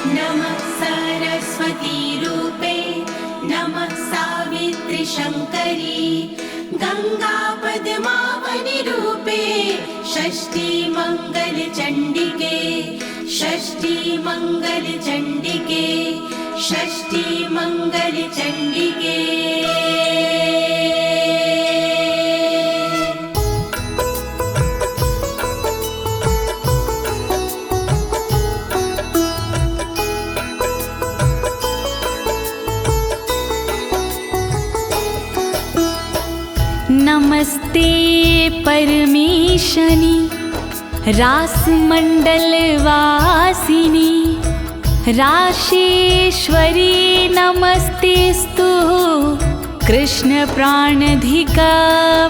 नमः सरस्वती रूपे नमः सावित्री शङ्करी गंगा पद्मावनी रूपे षष्ठी मंगल चंडिके षष्ठी मंगल चंडिके षष्ठी मंगल चंडिके। नमस्ते परमेशनी रासमंडल वासिनी राशेश्वरी नमस्तेस्तु कृष्ण प्राणधिका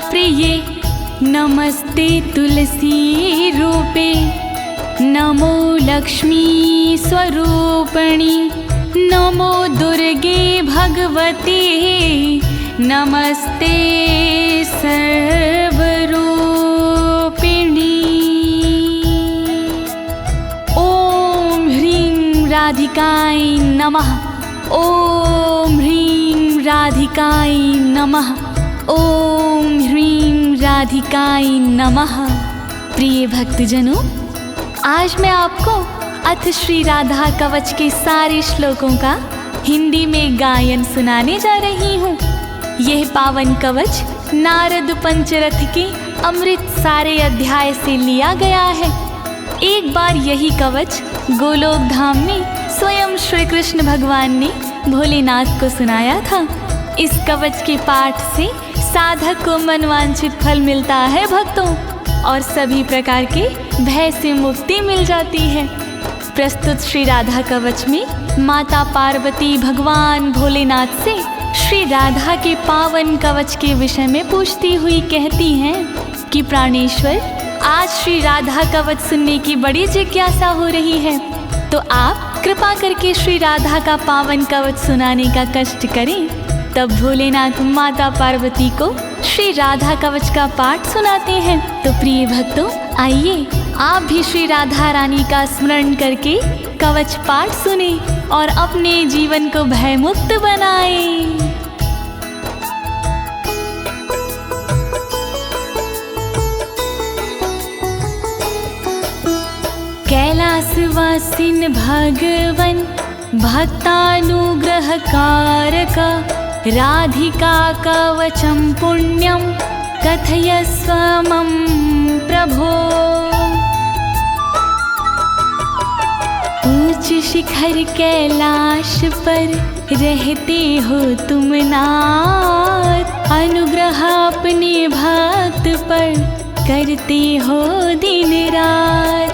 प्रिये नमस्ते तुलसी रूपे नमो लक्ष्मी स्वरूपिणी नमो दुर्गे भगवती नमस्ते सर्वरूपिणी। ओम ह्रीं राधिकाय नमः ओम ह्रीं राधिकाय नमः ओम ह्रीं राधिकाय नमः। प्रिय भक्तजनों, आज मैं आपको अथ श्री राधा कवच के सारे श्लोकों का हिंदी में गायन सुनाने जा रही हूँ। यह पावन कवच नारद पंचरथ के अमृत सारे अध्याय से लिया गया है। एक बार यही कवच गोलोक धाम में स्वयं श्री कृष्ण भगवान ने भोलेनाथ को सुनाया था। इस कवच के पाठ से साधक को मनवांछित फल मिलता है भक्तों, और सभी प्रकार के भय से मुक्ति मिल जाती है। प्रस्तुत श्री राधा कवच में माता पार्वती भगवान भोलेनाथ से श्री राधा के पावन कवच के विषय में पूछती हुई कहती हैं कि प्राणेश्वर, आज श्री राधा कवच सुनने की बड़ी जिज्ञासा हो रही है, तो आप कृपा करके श्री राधा का पावन कवच सुनाने का कष्ट करें। तब भोलेनाथ माता पार्वती को श्री राधा कवच का पाठ सुनाते हैं। तो प्रिय भक्तों, आइए आप भी श्री राधा रानी का स्मरण करके कवच पाठ सुने और अपने जीवन को भयमुक्त बनाएं। कैलासवासिन भगवन भक्तानुग्रहकारक राधिका कवचम पुण्यम कथयस्व मम प्रभो। ऊंच शिखर कैलाश पर रहते हो तुम नाथ, अनुग्रह अपने भक्त पर करते हो दिन रात।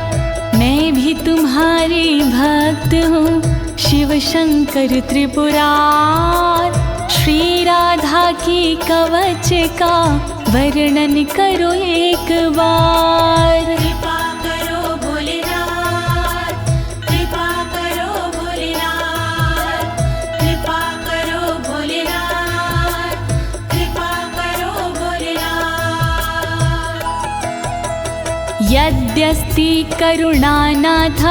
मैं भी तुम्हारे भक्त हूँ शिव शंकर त्रिपुरार, श्री राधा के कवच का वर्णन करो एक बार। कृपा करो भोलेनाथ, कृपा करो भोलेनाथ, कृपा करो भोलेनाथ, कृपा करो भोलेनाथ। यद्यस्ति करुणानाथ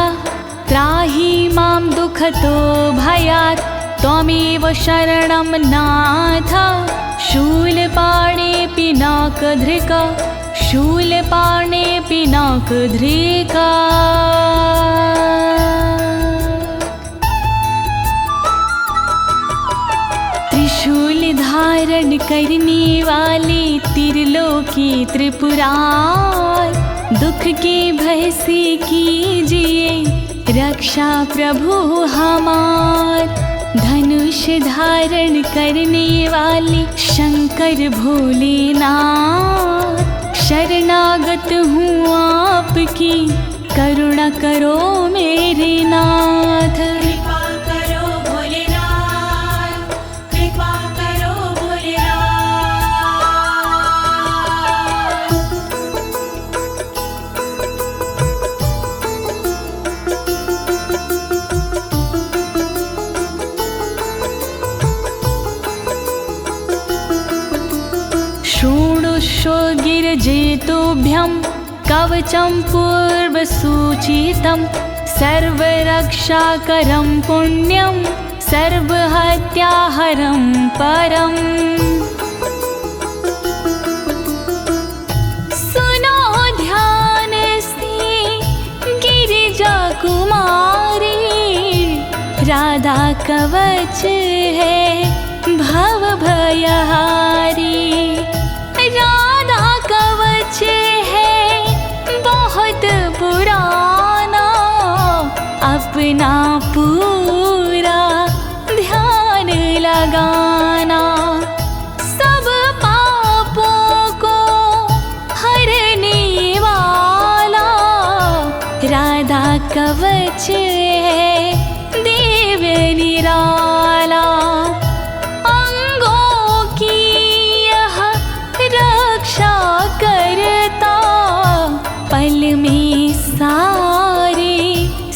त्राहि मां दुःखतो भयात्, त्वमेव शरणं नाथ शूलपाणे पिनाकधृका शूलपाणे पिनाकधृका। त्रिशूल धारण करने वाले त्रिलोकी त्रिपुरार, दुख के भय से कीजिए रक्षा प्रभु हमार। धनुष धारण करने वाले शंकर भोलेनाथ, शरणागत हूँ आपकी करुणा करो मेरे नाथ। कृपा करो भोलेनाथ, कृपा करो भोलेनाथ। शृणुष्व गिरिजेतुभ्यं कवचं पूर्वसूचितं, सर्वरक्षाकरं पुण्यं सर्वहत्याहरं परम्। सुनो ध्यान से गिरिजा कुमारी, राधा कवच है भव भयहारी। राधा कवच है बहुत पुराना, अपना पूरा ध्यान लगाना। सब पापों को हरने वाला राधा कवच है देव निराला। अंगों की यह रक्षा करता, पल में सारे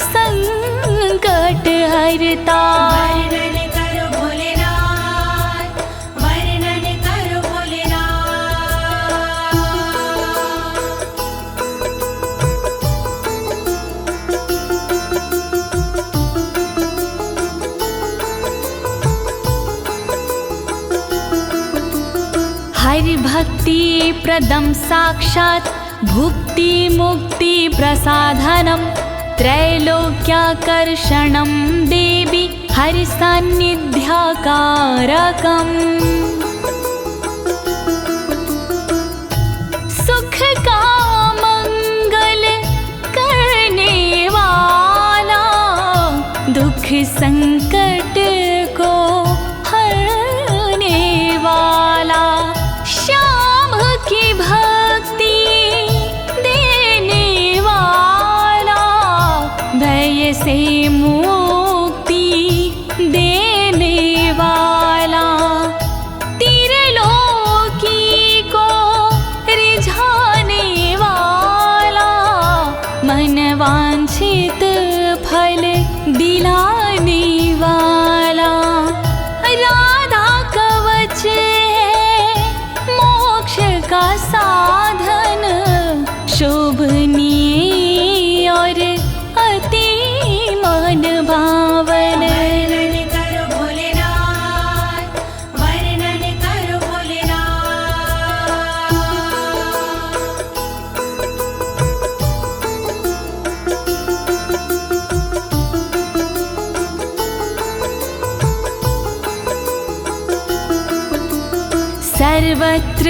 संकट हरता। वर्णन करो भोलेनाथ, वर्णन करो भोलेनाथ। हरि भक्ति प्रदम साक्षात् भुक्ति मुक्ति प्रसाधनम्। त्रैलोक्याकर्षणं देवी हरि सान्निध्यकारकम्। सुख का मंगल करने वाला, दुख संकट को हरने वाला। श्याम की भक्ति देने वाला, भय से मुक्ति देने वाला। त्रिलोकी को रिझाने वाला, मन वांछित फल दिलाने वाला। राधा कवच है मोक्ष का साधन, शोभनीय और अति मन भावन। वर्णन करो भोलेनाथ, वर्णन करो भोलेनाथ। सर्वत्र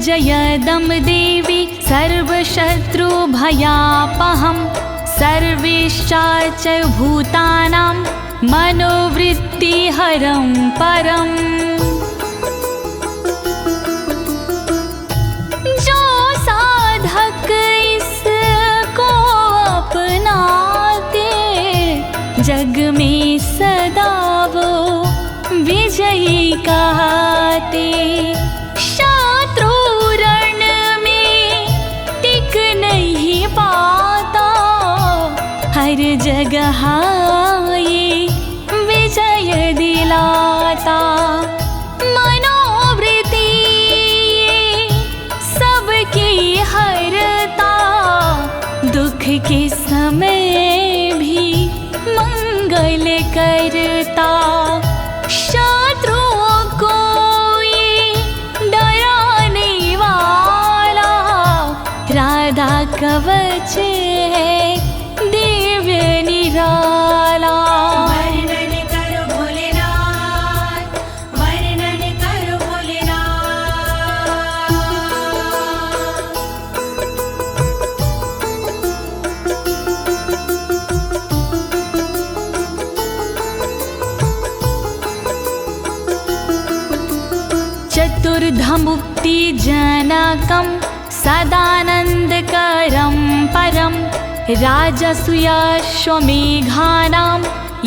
जयदं देवी सर्वशत्रुभयापहम्। सर्वेश्चाच भूतानां मनोवृत्तिहरं परम्। जो साधक इसको अपनाते, जग में सदा वो विजयी कहते। शत्रु रण में टिक नहीं पाता, हर जगह ये विजय दिलाता। मनोवृत्ति सबकी हरता, दुख के समय भी मंगल करता। शत्रुओं को ये डराने वाला, राधा कवच है दिव्य निराला। वर्णन करो भोलेनाथ, वर्णन करो भोलेनाथ। चतुर्धमुक्ति जनकं सदानन्दकरं परं। राजसूयाश्वमेघानां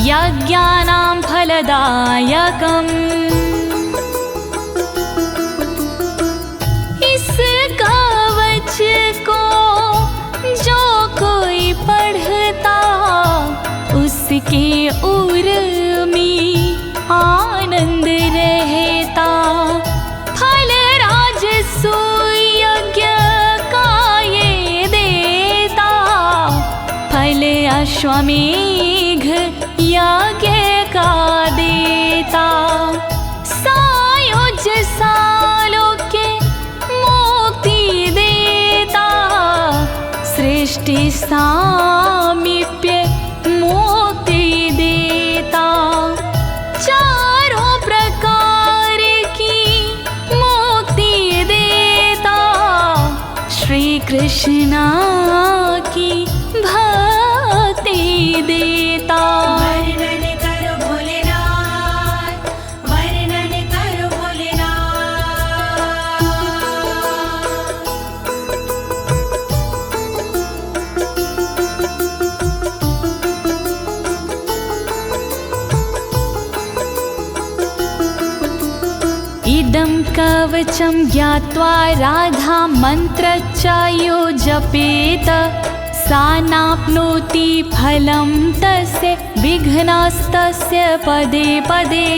यज्ञानां फलदायकम्। इस कवच को जो कोई पढ़ता, उसके उर में आनंद रहता। फल राजसूय यज्ञ का ये देता, फल अश्वमेघ यज्ञ का देता, सायुज सालोक्य मुक्ति देता, सृष्टि सामीप्य मुक्ति देता, चारों प्रकार की मुक्ति देता, श्री कृष्ण की भक्ति देता। वर्णन करो भोलेनाथ, वर्णन करो भोलेनाथ। इदं कवचं ज्ञात्वा राधा मन्त्रच्चायो जपेत, सा नाप्नोति फलं तस्य विघ्नास्तस्य पदे पदे।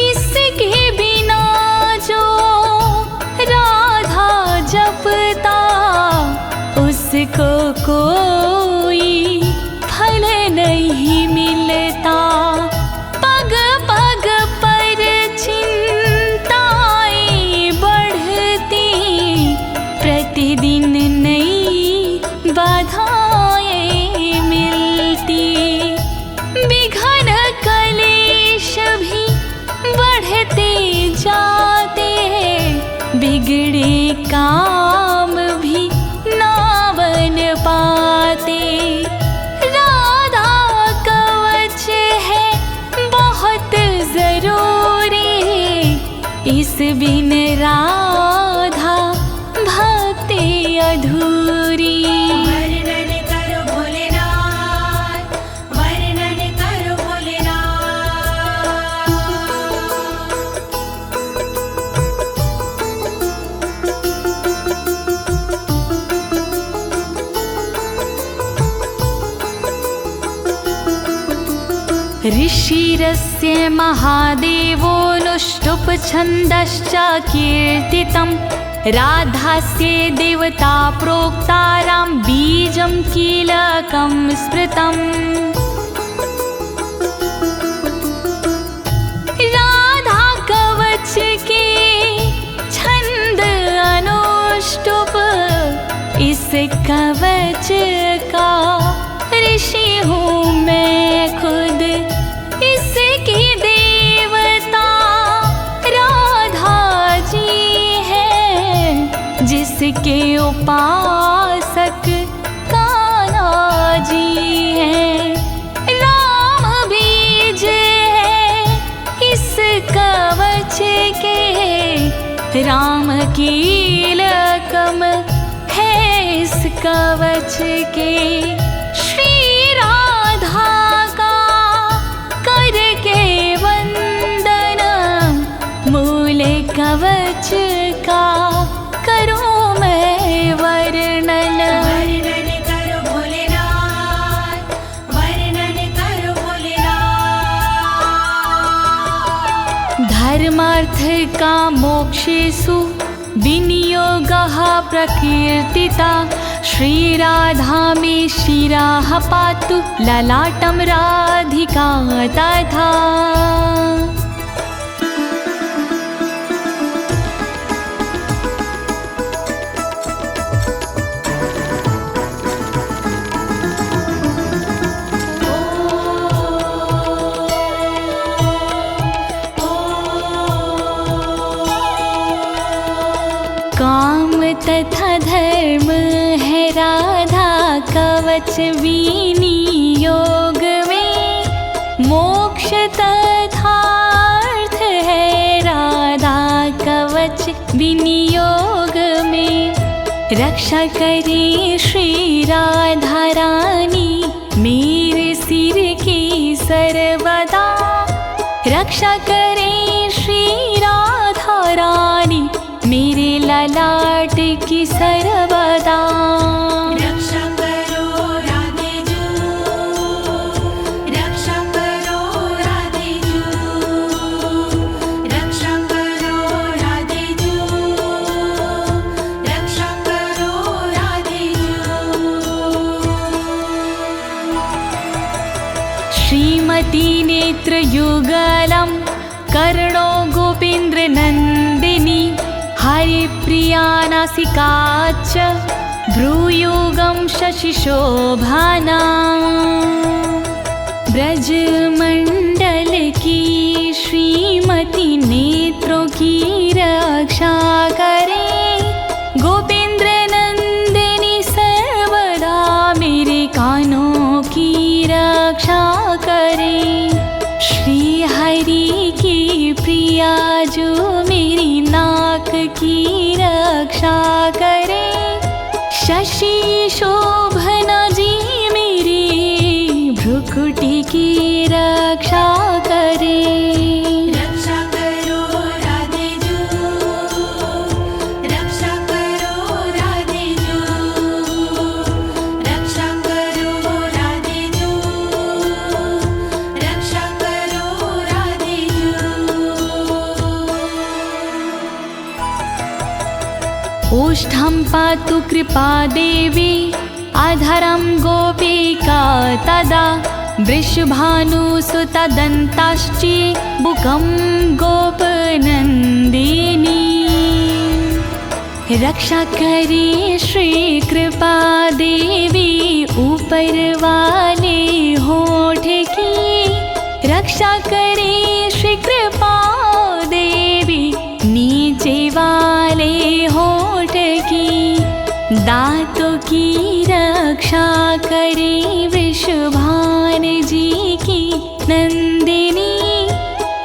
इसके बिना जो राधा जपता, उसको कोई फल नहीं मिलता। पग पग पर चिंताएं बढ़ती, प्रतिदिन नई बाधाएं मिलती, विघ्न कलेश भी बढ़ते जाते, बिगड़े काम भी ना बन पाते। राधा कवच है बहुत जरूरी, इस बिन राधा भक्ति अधूरी। वर्णन करो भोलेनाथ, वर्णन करो भोलेनाथ। ऋषिरस्य महादेवोऽनुष्टुप् छन्दश्च कीर्तितं, राधास्य देवता प्रोक्तारां बीजं कीलकं स्मृतम्। राधा कवच के छंद अनुष्टुप, इस कवच का ऋषि हूँ मैं खुद, इसकी देवता राधा जी है, जिसके उपासक कान्हा जी हैं। राम बीज है इस कवच के, राम कीलकम है इस कवच के। श्री राधा का करके वंदन, मूल कवच का करूं मैं वर्णन। वर्णन करो भोलेनाथ, वर्णन करो भोलेनाथ। धर्मार्थ का मोक्षेषु विनियोगः प्रकीर्तिता, श्रीराधा मे शिरः पातु ललाटं राधिका तथा। काम तथा धर्म है राधा कवच विनियोग में, मोक्ष तथा अर्थ है राधा कवच विनियोग में। रक्षा करे श्री राधा रानी मेरे सिर की सर्वदा, रक्षा करे श्री राधा रानी मेरे ललाट की सर्वदा। रक्षा करो राधे जू, रक्षा करो राधे जू, रक्षा करो राधे जू, रक्षा करो कोटिनेत्रयुगलं कर्णो गोपेन्द्रनन्दिनी हरिप्रिया नासिका च भ्रूयुगं शशिशोभना ब्रजमंडल की श्रीमती नेत्रों की रक्षा करे गोपेंद्र नंदिनी सर्वदा मेरे कानों की रक्षा करे श्री हरि की प्रिया जो मेरी नाक की रक्षा करे शशि शोभना जी मेरी भ्रुकुटी की रक्षा करे रक्षा करो राधे जू रक्षा करो राधे जू रक्षा करो राधे जू रक्षा करो राधे जू ओष्ठं पातु कृपा देवी अधरं गोपिका तदा वृषभानुसुतदन्ताश्ची बुकं गोपनन्दिनी रक्षा करे श्री कृपा देवी ऊपर वाले होठ की रक्षा करे श्री कृपा देवी नीचे वाले होठ की दांतों की रक्षा करे वृषभान जी की नंदिनी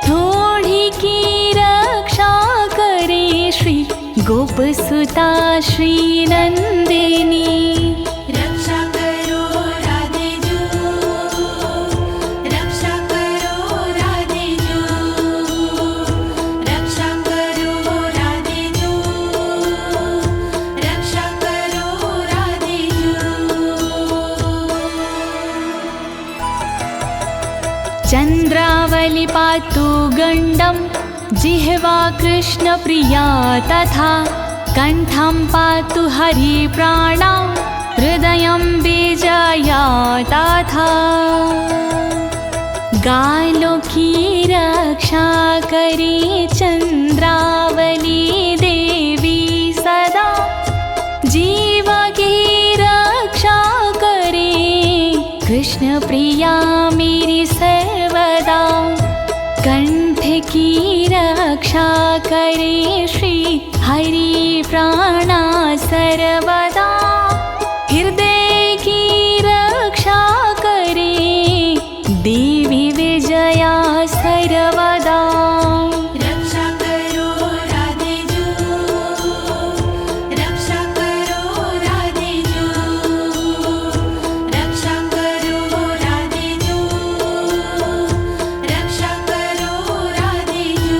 थोड़ी की रक्षा करे श्री गोपसुता श्री नंदिनी रक्षा करो राधे जू रक्षा करो राधे जू रक्षा करो राधे जू रक्षा करो राधे जू चंद्रावली पातु गंडम जिह्वा कृष्ण प्रिया तथा कंठं पातु हरि प्राणा हृदयं विजया तथा गालों की रक्षा करे चंद्रावली देवी सदा जीव की रक्षा करे कृष्ण प्रिया मेरी सर्वदा कंठ की रक्षा करे श्री हरि प्राणा सर्वदा हृदय की रक्षा करे देवी विजया सर्वदा रक्षा करो राधे जू रक्षा करो राधे जू रक्षा करो राधे जू रक्षा करो राधे जू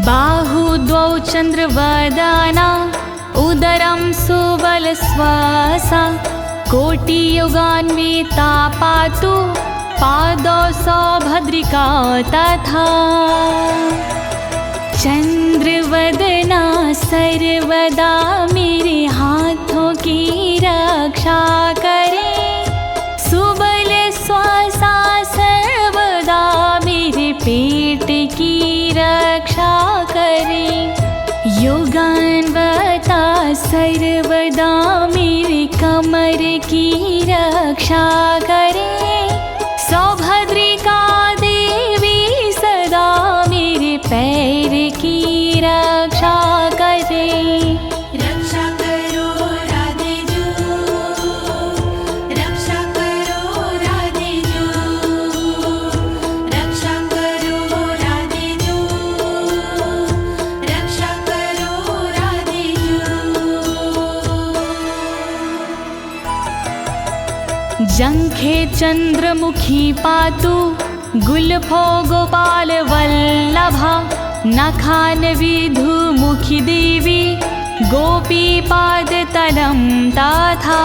बाहु द्वौ चंद्रवदना उदरं सुबलश्वासा कोटियुगान्विता पातु पादौ सौभद्रिका तथा चंद्रवदना सर्वदा मेरे हाथों की रक्षा करे सुबल श्वासा सर्वदा मेरे पेट की रक्षा करे योगान्वता सर्वदा मेरे कमर की रक्षा करे सौभद्रिका देवी सदा मेरे पैर की रक्षा करे रक्षा करो राधे जू रक्षा करो राधे जू रक्षा करो राधे जू रक्षा करो राधे जू जंघे चंद्रमुखी पातु गुल्फो गोपाल वल्लभा नखान विधुमुखी देवी गोपी पाद तलं तथा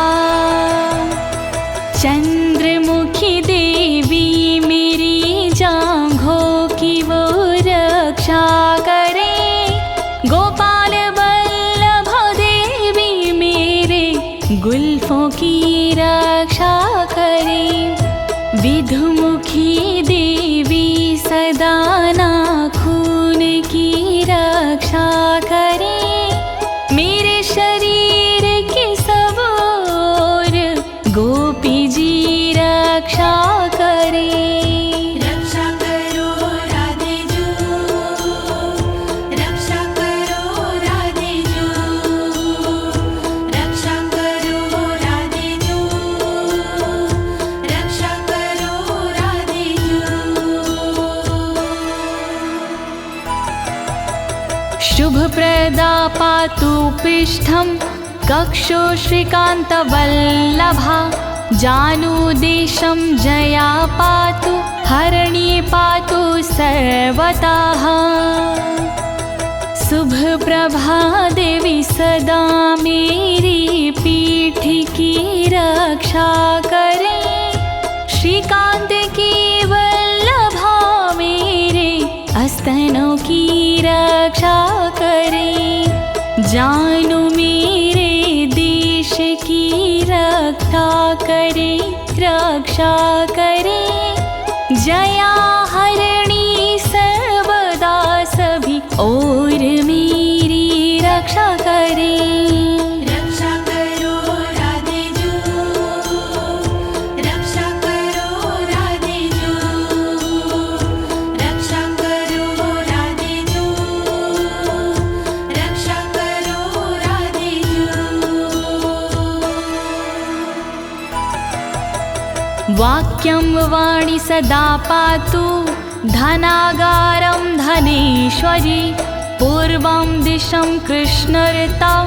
चंद्रमुखी देवी मेरी जांघों की वो रक्षा करे गोपाल वल्लभ देवी मेरे गुल्फों की रक्षा करे। विधुमुखी देवी सदा नाखून की रक्षा करे। मेरे शरीर की सब ओर गोपी जी रक्षा करे। रक्षा करो राधे जू, रक्षा करो राधे जू, रक्षा करो राधे जू, रक्षा करो राधे जू। शुभप्रदा पातु पृष्ठं कक्षो श्रीकान्तवल्लभा। जानुदेशं जया पातु हरिणी पातु सर्वतः। शुभप्रभा देवी सदा मेरी पीठ की रक्षा करे। श्रीकांत की वल्लभा मेरे स्तनों की रक्षा करे। जानू मेरे देश की रक्षा करे, रक्षा करे। जया हरिणी सर्वदा सभी और मेरी रक्षा करे। रक्षा करो राधे जू, रक्षा करो राधे जू, रक्षा करो राधे जू, रक्षा करो राधे जू। वाक्यं वाणी सदा पातु धनागारं धनेश्वरी। पूर्वं दिशं कृष्णऋतौ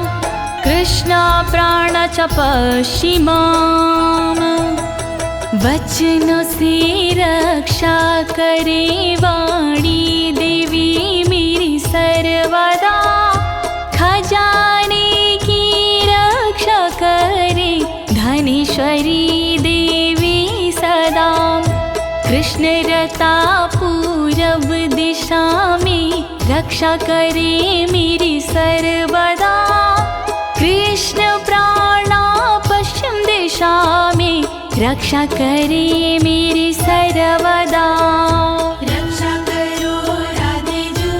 कृष्णप्राण च पश्चिमाम्। वचनों से रक्षा करे वाणी देवी मेरी सर्वदा। खजाने की रक्षा करे धनेश्वरी देवी सदा। कृष्णरता पूरब दिशा में रक्षा करे मेरी सर्वदा। कृष्ण प्राणा पश्चिम दिशा में रक्षा करे मेरी सर्वदा। रक्षा करो राधे जू,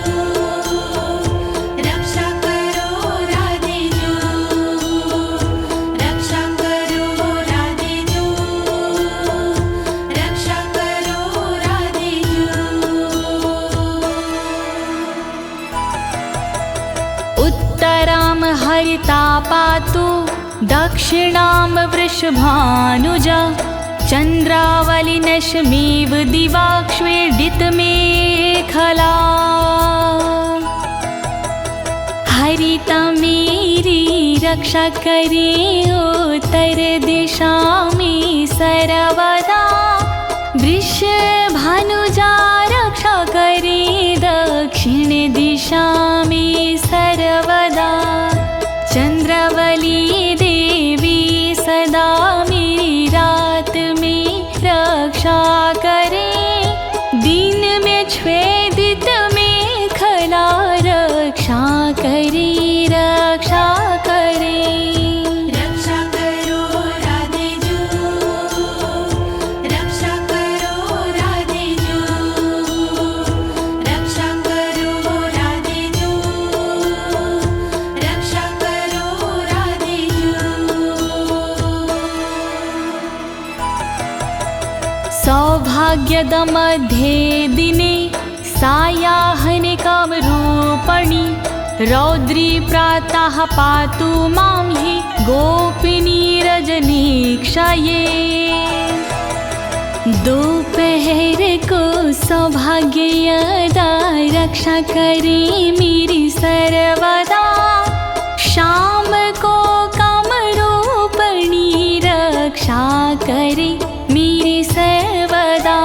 रक्षा करो राधे जू, रक्षा करो राधे जू, रक्षा करो राधे जू। उत्तरां हरिता पातु दक्षिणां वृषभानुजा। चन्द्रावलिनशमेव दिवाक्ष्वेडितमेखला। हरिता मेरी रक्षा करे उत्तर दिशा में सर्वदा। वृषभानुजा रक्षा करे दक्षिण दिशा में सर्वदा। चंद्रावली देवी सदा मेरी रात में रक्षा करे। दिन में छेदित मेखला रक्षा करे, रक्षा करे। रक्षा करो राधे जू, रक्षा करो राधे जू, रक्षा करो राधे जू, रक्षा करो राधे जू। सौभाग्यद मध्ये दिने सायाह्निकं रूपणि। रौद्री प्रातः पातु मां हि गोपिनी रजनीक्षये। दोपहर को सौभाग्यदा रक्षा करे मेरी सर्वदा। शाम को कामरूपिणी रक्षा करे मेरी सर्वदा।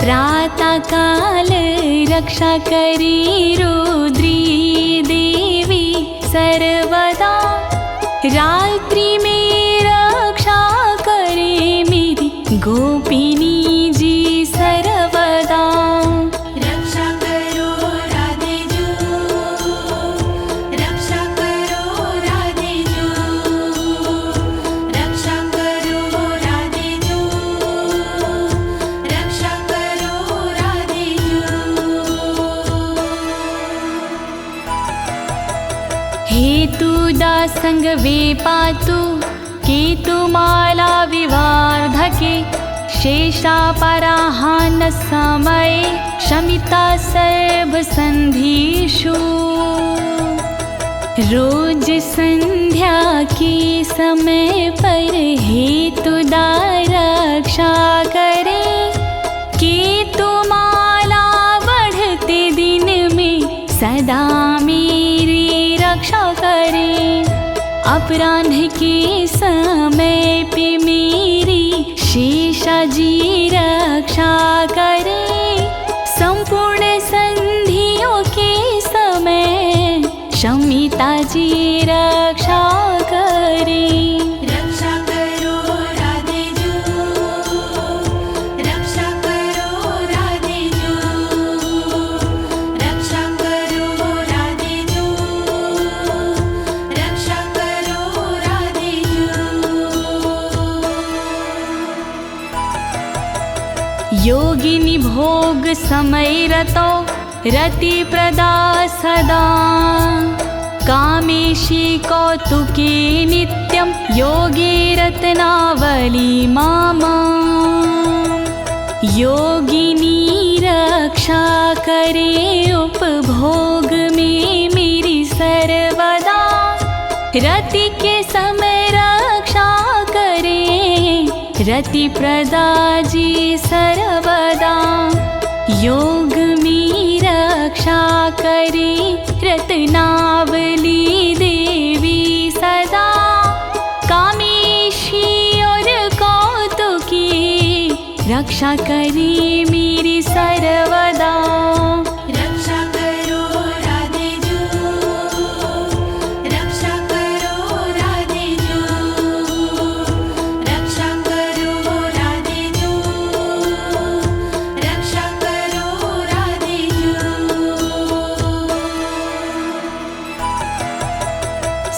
प्रातः काल रक्षा करे रुद्री देवी सर्वदा। रात्रि में रक्षा करे मेरी गोपिनी जी सर्वदा। रक्षा करो राधे जू, रक्षा करो राधे जू, रक्षा हेतु दासंग वे पातु केतुमाला विवार्धके शेषापराहान समये शमिता सर्वसन्धिषु। रोज संध्या के समय पर हेतुदा रक्षा करे, केतुमाला बढ़ते दिन में सदा मेरी रक्षा करे। अपराह्न के समय पे मेरी शेषाजी रक्षा करे, संपूर्ण संधियों के समय शमिता जी रक्षा करे। रक्षा करो राधे जू, रक्षा करो राधे जू, रक्षा करो राधे जू, रक्षा करो राधे जू। योगिनी भोग समय रतो रति प्रदा सदा, कामेशी कौतुके नित्यं योगे रत्नावली मामा। योगिनी रक्षा करे उपभोग में मेरी सर्वदा, रति के समय रक्षा करे रति प्रदा जी सर्वदा। योग में रक्षा करे रत्नावली देवी सदा, कामेशी और कौतुकी रक्षा करे मेरी सर्वदा। रक्षा करो राधे जू, रक्षा करो राधे जू, रक्षा करो राधे जू, रक्षा करो राधे जू।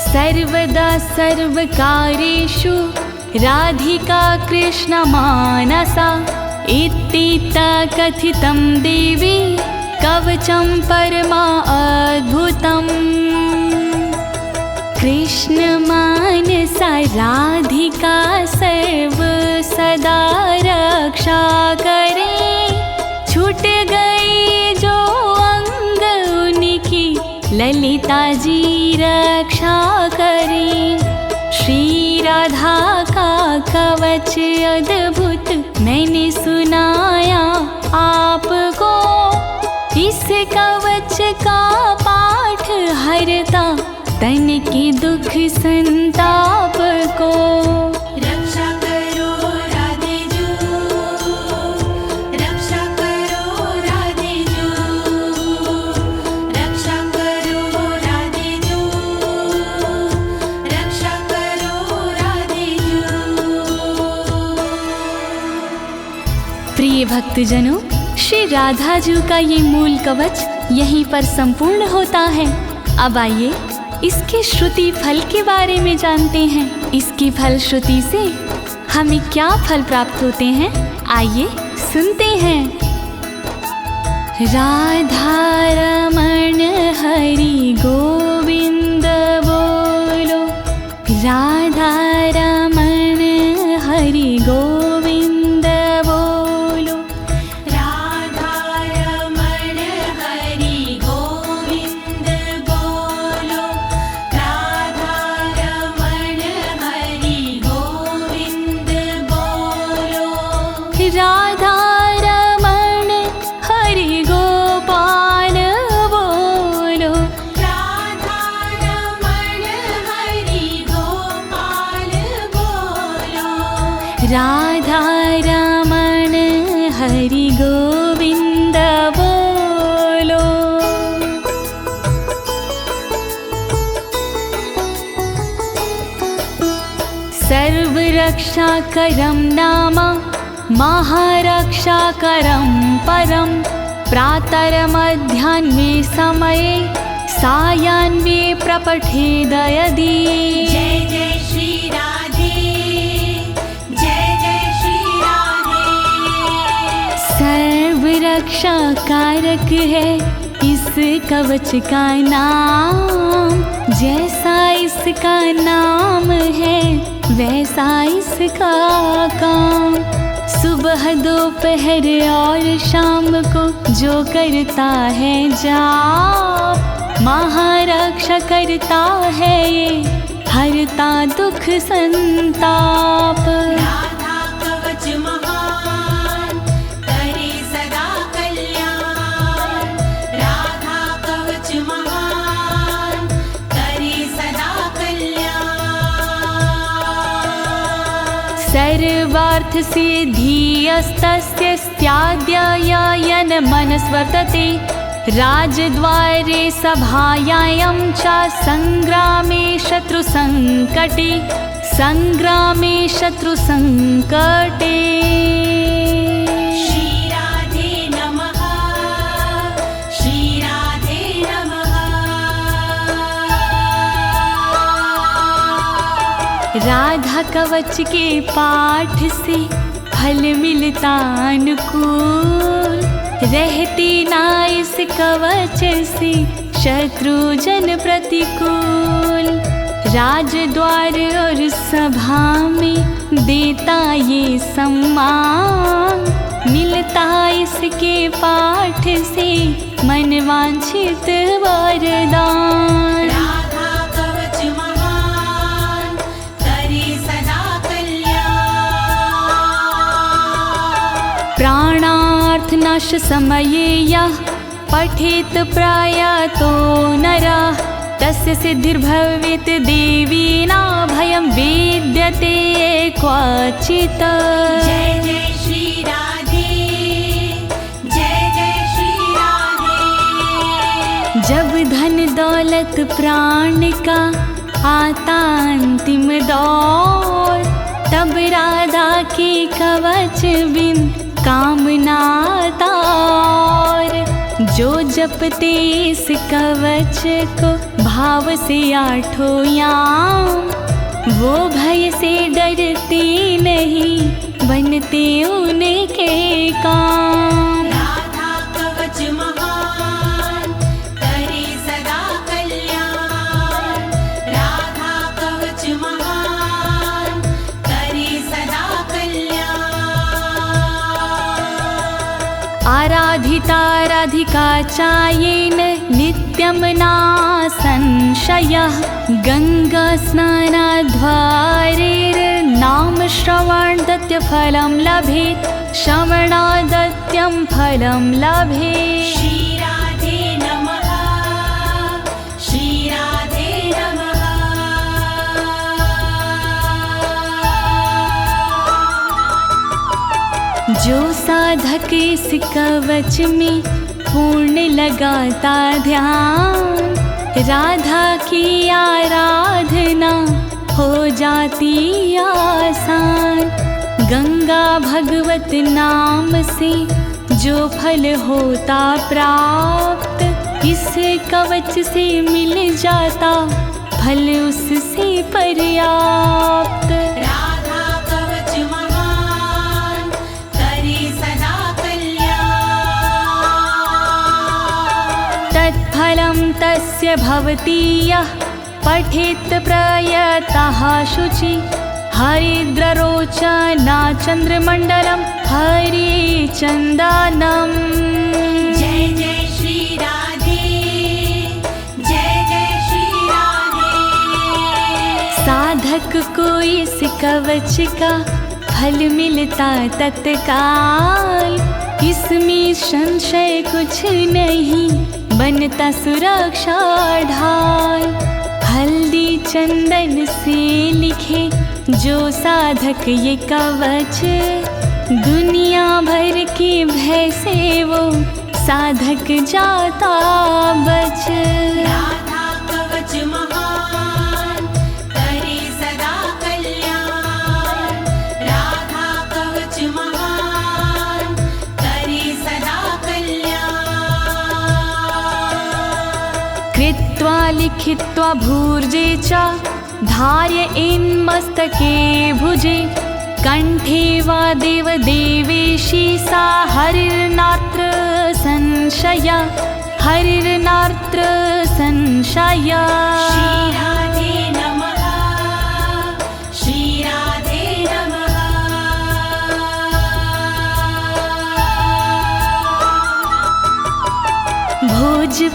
सर्वदा सर्वकार्येषु राधिका कृष्ण मानसा, इत्थिता कथितं देवी कवचं परमा अद्भुतम्। कृष्ण मानसा राधिका सर्व सदा रक्षा करे, छूट गई जो अंग उनकी ललिता जी रक्षा करे। श्री राधा का कवच अद्भुत मैंने सुनाया आपको, इस कवच का पाठ हरता तन के दुख संताप को। रक्षा करो राधे जू, रक्षा करो राधे जू, रक्षा करो राधे जू, रक्षा करो राधे जू। प्रिय भक्तजनों, श्री राधा जी का ये मूल कवच यहीं पर संपूर्ण होता है। अब आइए इसके श्रुति फल के बारे में जानते हैं। इसकी फल श्रुति से हमें क्या फल प्राप्त होते हैं, आइए सुनते हैं। राधा रमण हरि गोविंद बोलो, राधा रमण हरि गोविंद बोलो, राधा रमण हरि गोविंद बोलो, राधा रमण हरि गोविंद बोलो, राधा रमण हरि गोपाल बोलो, राधा रमण हरि गोपाल बोलो, राधा रमण हरि गोविंद बोलो। सर्वरक्षाकरं नाम महारक्षाकरं परं, प्रातर्मध्याह्ने समये सायाह्ने प्रपठेद यदि। जय जय श्री राधे, जय जय श्री राधे। सर्वरक्षा कारक है इस कवच का नाम, जैसा इसका नाम है वैसा इसका काम। सुबह दोपहर और शाम को जो करता है जाप, महारक्षा करता है ये, हरता दुख संताप। राधा कवच महान करे सदा कल्याण, राधा कवच महान करे सदा कल्याण। सर्वार्थ सिद्धिस्तस्य स्याद्ययन मनस्वर्तते, राजद्वारे सभायां च संग्रामे शत्रुसंकटे, संग्रामे शत्रुसंकटे। श्री राधे नमः, श्री राधे नमः। राधा कवच के पाठ से फल मिलता अनुकूल, रहती ना इस कवच से शत्रु जन प्रतिकूल। राजद्वार और सभा में देता ये सम्मान, मिलता इसके पाठ से मनवांछित वरदान। राधा कवच महान करे सदा कल्याण, प्राणार्थनाश समये यः पठेत प्रयातो नरः, तस्य सिद्धिर्भवेत् देवी न भयं विद्यते क्वचित्। जय जय श्री राधे, जय जय श्री राधे। जब धन दौलत प्राण का आता अंतिम दौर, तब राधा के कवच बिन कामना तार। जो जपते इस कवच को भाव से आठों याम, वो भय से डरते नहीं, बनते उनके काम। राधा कवच महान करे सदा कल्याण, राधा कवच महान करे सदा कल्याण। आराधिता राधिका चायेन नित्यं ना संशयः, गंगा स्नानाद्वारेर्नाम श्रवणादत्य फलं लभेत्, श्रवणादत्यं फलं लभेत्। श्री राधे नमः, श्री राधे नमः। जो साधक इस कवच में पूर्ण लगाता ध्यान, राधा की आराधना हो जाती आसान। गंगा भगवत नाम से जो फल होता प्राप्त, इस कवच से मिल जाता फल उससे पर्याप्त। राधा कवच महान करे सदा कल्याण, तत्फलं तस्य भवति यः पठेत् प्रयतः शुचि, हरिद्ररोचना चन्द्रमण्डलं हरिचन्दनम्। जय जय श्री राधे, जय जय श्री राधे। साधक को इस कवच का फल मिलता तत्काल, इसमें संशय कुछ नहीं, बनता सुरक्षा ढाल। हल्दी चंदन से लिखे जो साधक ये कवच, दुनिया भर के भय से वो साधक जाता बच। राधा कवच महान करे सदा कल्याण, राधा कवच महान करे सदा कल्याण। कृत्वा लिखित्वा भूर्जे च धार्य इन्मस्तके भुजे, कंठे वा देव देवेशी सा हरिर्नात्र संशय, हरिर्नात्र संशय। श्री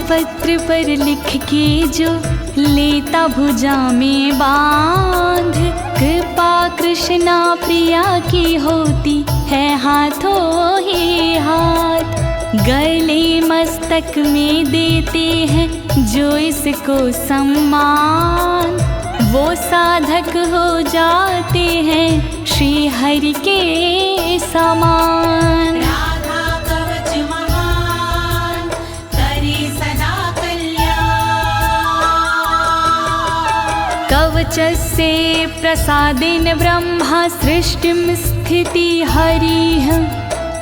पत्र पर लिख के जो लेता भुजा में बांध, कृपा कृष्णा प्रिया की होती है हाथों ही हाथ। गले मस्तक में देते हैं जो इसको सम्मान, वो साधक हो जाते हैं श्री हरि के समान। राधा कवच महान करे सदा कल्याण। कवचस्य प्रसादेन ब्रह्मा सृष्टिं स्थिति हरिः,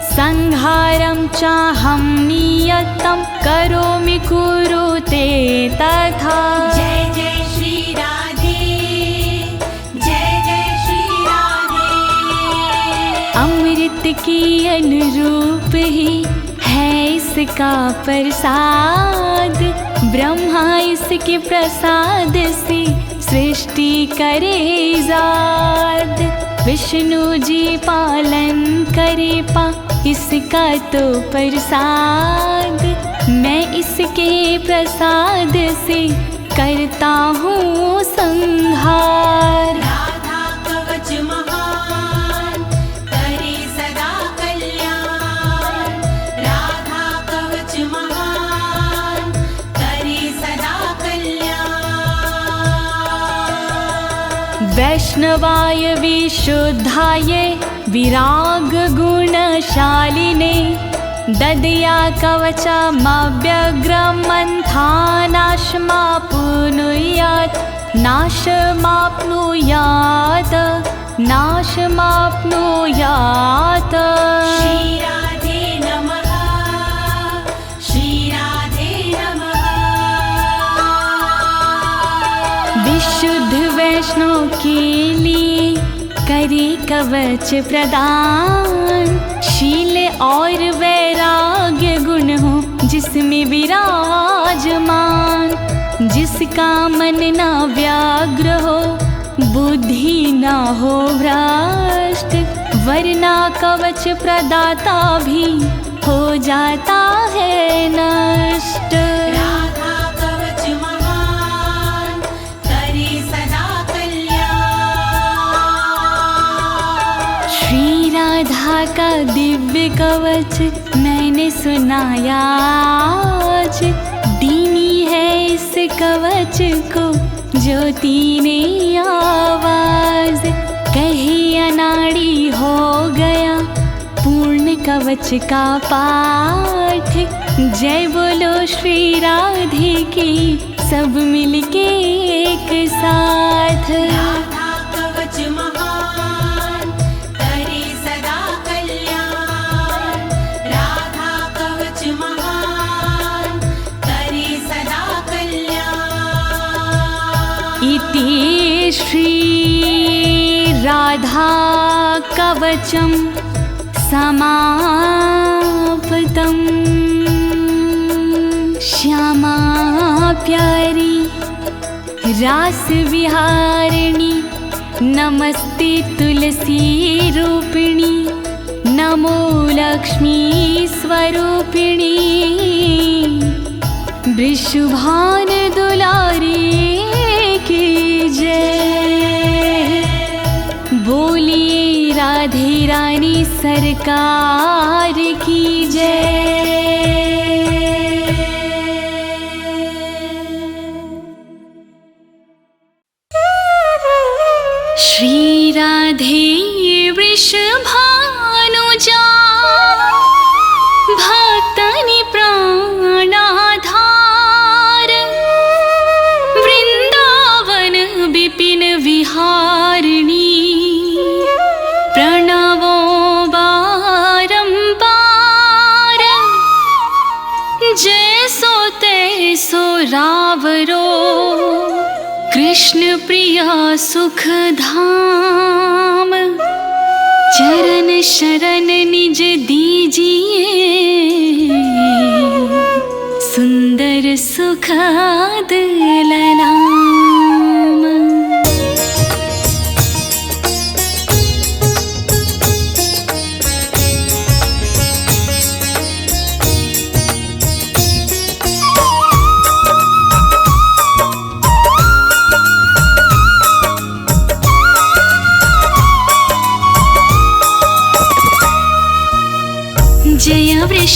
संहारं चाहं नियतं करोमि कुरुते तथा। जय जय श्री राधे, जय जय श्री राधे। अमृत के अनुरूप ही है इसका प्रसाद, ब्रह्मा इसके प्रसाद से सृष्टि करे जाद। विष्णु जी पालन करे पा इसका तो प्रसाद, मैं इसके प्रसाद से करता हूँ संहार। राधा कवच महान करे सदा कल्याण। राधा कवच महान करे सदा कल्याण। वैष्णवाय विशुद्धाय विराग गुणशालिने, ददया कवचमव्यग्रमन्थानाशमाप्नुयात्, नाशमाप्नुयात्, नाशमाप्नुयात्। श्री राधे नमः, श्री राधे नमः। विशुद्ध वैष्णव के लिए करे कवच प्रदान, शील और वैराग्य गुण हो जिसमें विराजमान। जिसका मन ना व्याग्र हो, बुद्धि ना हो भ्रष्ट, वरना कवच प्रदाता भी हो जाता है नष्ट। राधा कवच महान करे सदा कल्याण। श्री राधा का दिव्य कवच मैंने सुनाया आज, दीनी है इस कवच को ज्योति ने आवाज। कहीं अनाड़ी हो गया पूर्ण कवच का पाठ, जय बोलो श्री राधे की सब मिलके एक साथ। राधा कवच महान करे सदा कल्याण। राधा कवच महान करे सदा कल्याण। इति श्री राधा कवचम समाप्तम्। श्यामा प्यारी रास विहारिणी, नमस्ते तुलसी रूपिणी, नमो लक्ष्मी स्वरूपिणी। वृषभान दुलारी की जय, बोलिए राधे रानी सरकार की जय। श्री राधे वृषभानुजा, भक्तनि प्राणाधार, वृंदावन विपिन विहारिणी, प्रणवो बारंबार। जैसो तैसो रावरो, कृष्ण प्रिया सुख धाम। चरण शरण निज दीजिए, सुंदर सुखद ललाम।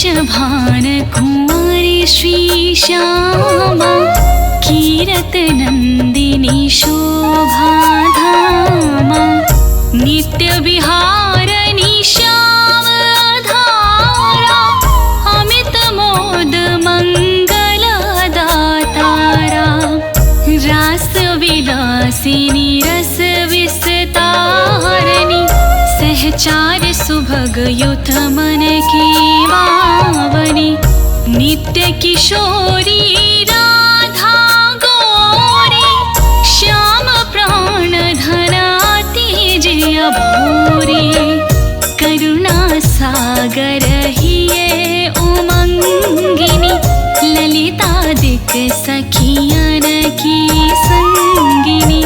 वृषभान कुमारी श्री श्यामा कीरत नंदिनी शोभाधामा नित्य विहारणी श्याम धारा अमित मोद मंगल दातारा रास विलासिनी रस विस्तारणी सहचार सुभग युत मन की वावनी नित्य किशोरी राधा गौरी श्याम प्राण धनाति जय भूरी करुणा सागर हिये उमंगिनी ललितादिक सखियन की संगिनी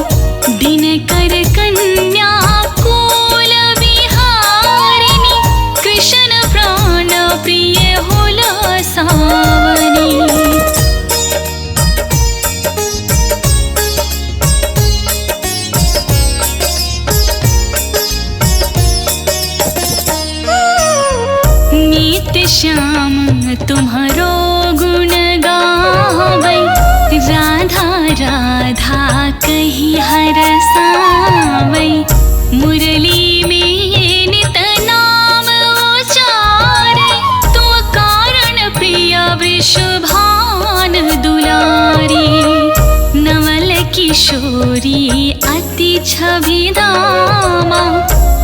दिनकर कन्या कुल विहारिणी कृष्ण प्राण प्रिय होल सावनी। नित्य श्याम तुम्हारो गुण गावै राधा राधा कही हरसावै मुरली में नित नाम उचारे तू कारण प्रिय वृषभान दुलारी नवल किशोरी अति छविदामा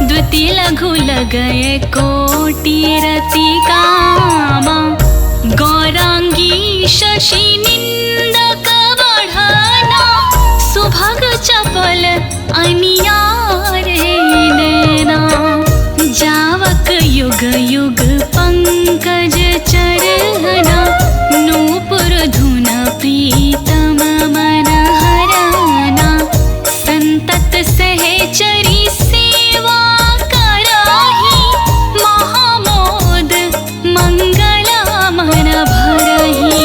द्वितीय लघु लगय कोटि रति कामा गौरांगी शशि निंदक बढ़ना सुभग चपल अनियारे नैना जावक युग युग पंकज चरना नूपुर धुन प्रीतम मन हरना संतत सहचरी सेवा कराही महामोद मंगल मन भरही।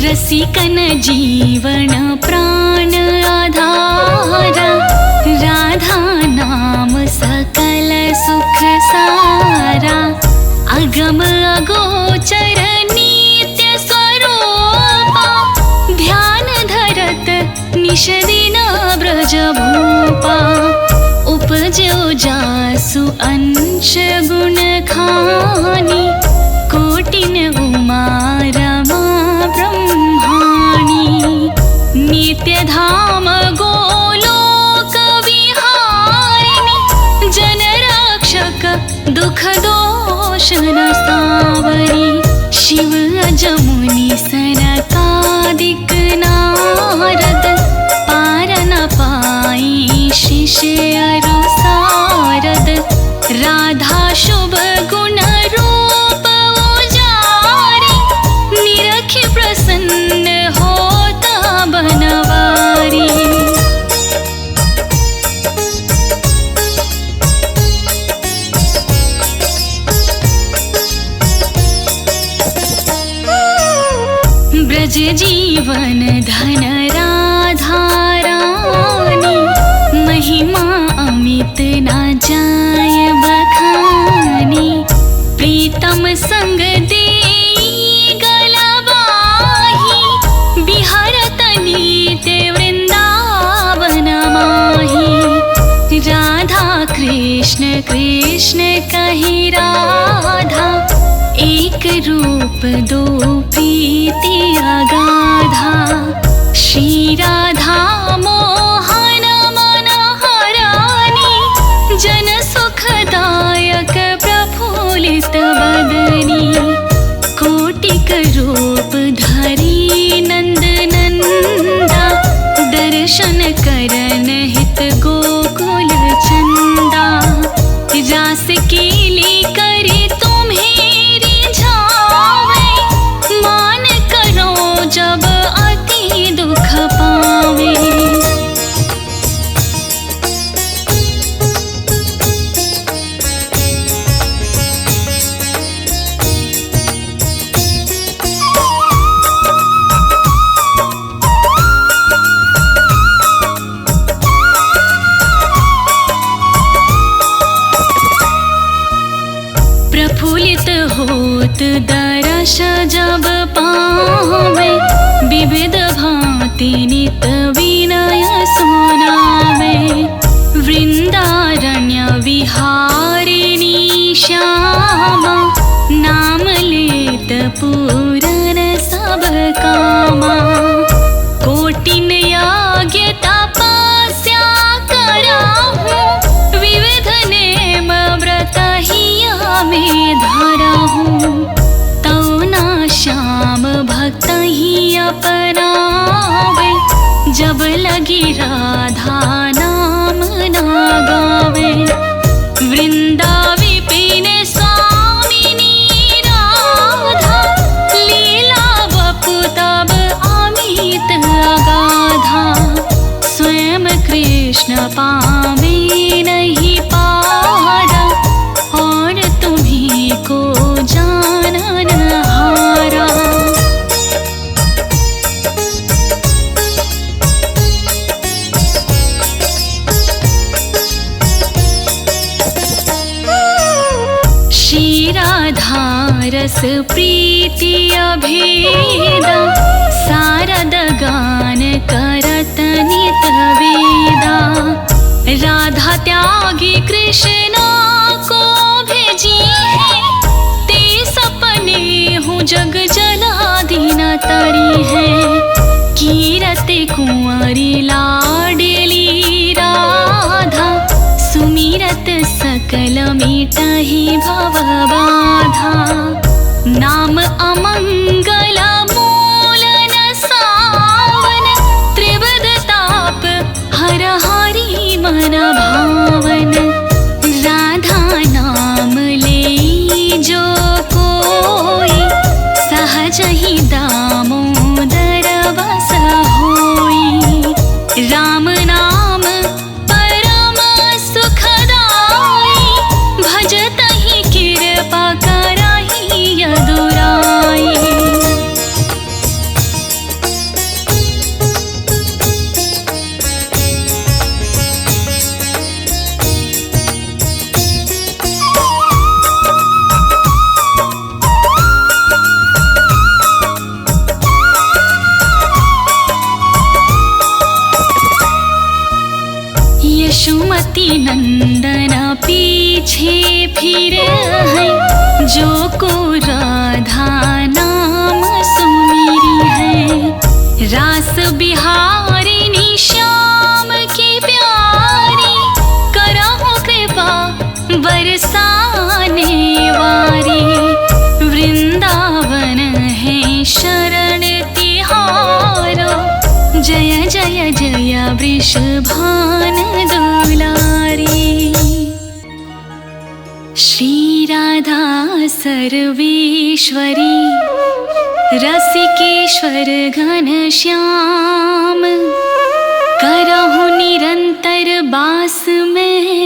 रसिकन जीवन प्राण आधारा राधा नाम सकल सुख सारा अगम अगोचर नित्य स्वरूपा ध्यान धरत निश दिन ब्रज भूपा उपजो जासु अंश गुण खानी कोटिन उमा रमा ब्रह्माणी नित्य धाम गोलोक विहारिणी जन रक्षक दुख दोष न सावरी शिव अजमुनि सनकादिक नारद पार न पाई शिष्य अरु सारद राधा शुभ गुण रूप उजारी निरखि प्रसन्न होता बनवारी। ब्रज जीवन धन राधा रानी महिमा अमित न जाय बखानी प्रीतम संग देई गलबाही बिहरत नित्य वृंदावन माही राधा कृष्ण कृष्ण कही राधा एक रूप दो प्रीति अगाधा श्री राधा मोहन मन हरानी जन सुखदायक प्रफुल्लित बदनी कोटिक रूप धरी नंद नंदा दर्शन करन हित गोकुल चंदा रास केली करे तुम्हें रिझावे यश जब पावे, विविध भांति नित विनय सुनावे। वृंदारण्य विहारिणी श्यामा, नाम लेत पूरन सब कामा। कोटिन यज्ञ तपस्या कराहूँ, विविध नेम व्रत हिया में धराहूँ। तौ ना श्याम भक्त ही अपनावे, जब लगी राधा नाम ना गावे। वृंदा विपिन स्वामिनी राधा, लीला वपु तब अमित अगाधा। स्वयं कृष्ण पावे नहीं पारा, और तुम्हीं को जानन हारा। रस प्रीति अभेदा, सारद गान करत नित वेदा। राधा त्यागी कृष्णा को भेजी है, ते सपने हूँ जग जलादीन तरी है। कीरते कुंवरी लाडली राधा, सुमिरत सकल मिटहि भव बाधा। नाम अमंगल मूल न सावन, त्रिविध ताप हर हरि मन भावन। राधा नाम ले जो कोई, सहज ही दामोदर बस होई। राम नाम परम सुखदाई, भजत ही कृपा करहि यदुराई। यशोमती नंदन पीछे फिरे हैं, जो को राधा नाम सुमिरी है। रास बिहारिणी श्याम की प्यारी, करहु कृपा बरसाने वारी। वृंदावन है शरण तिहारो, जय जय जय वृषभान दुलारी। श्री राधा सर्वेश्वरी, रसिकेश्वर घन श्याम। करहु निरंतर बास में